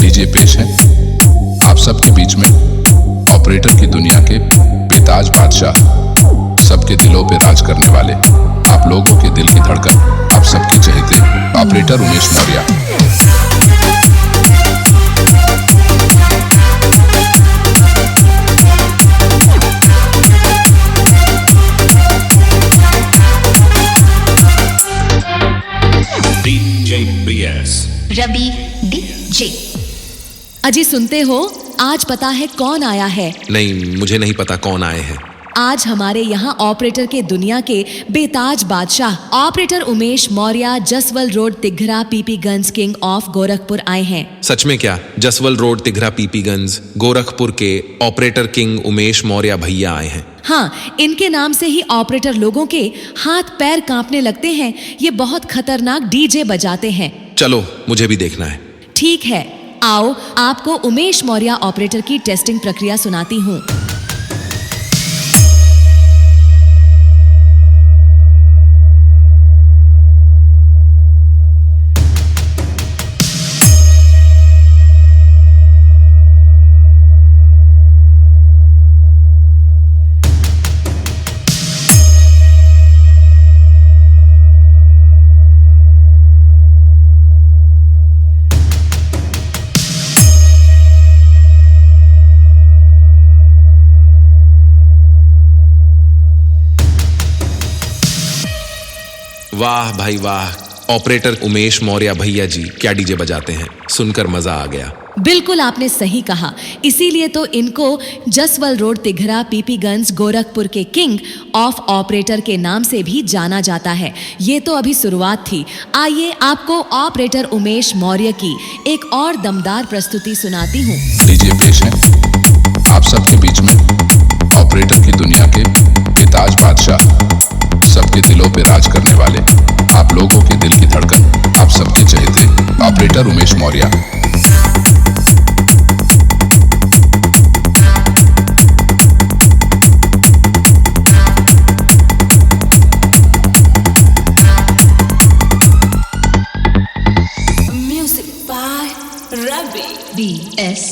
DJ पेश है आप सबके बीच में ऑपरेटर की दुनिया के बेताज बादशाह, सबके दिलों पे राज करने वाले, आप लोगों के दिल की धड़कन, आप सबके चहेते ऑपरेटर उमेश मौर्य। रवि डीजे। अजी सुनते हो, आज पता है कौन आया है? नहीं, मुझे नहीं पता कौन आए हैं। आज हमारे यहाँ ऑपरेटर के दुनिया के बेताज बादशाह operator Umesh Maurya Jaswal road Tighra Pipiganj king of Gorakhpur आए हैं। सच में क्या? जसवल रोड तिघरा पीपीगंज गोरखपुर के ऑपरेटर किंग उमेश मौर्य भैया आए हैं। हाँ, इनके नाम से ही ऑपरेटर लोगों के हाथ पैर कांपने लगते हैं। ये बहुत खतरनाक डीजे बजाते हैं। चलो, मुझे भी देखना है। ठीक है, आओ आपको उमेश मौर्य ऑपरेटर की टेस्टिंग प्रक्रिया सुनाती हूँ। वाह भाई वाह, ऑपरेटर उमेश मौर्य भैया जी क्या डीजे बजाते हैं, सुनकर मजा आ गया। बिल्कुल आपने सही कहा, इसीलिए तो इनको जसवल रोड तिघरा पीपीगंज गोरखपुर के किंग ऑफ ऑपरेटर के नाम से भी जाना जाता है। ये तो अभी शुरुआत थी। आइए आपको ऑपरेटर उमेश मौर्य की एक और दमदार प्रस्तुति सुनाती हूँ। डीजे पेश है आप सबके बीच में ऑपरेटर की दुनिया के बेताज बादशाह, सबके दिलों पे राज करने वाले, आप लोगों के दिल की धड़कन, आप सबके चहेते operator Umesh Maurya. Music by Ravi DS.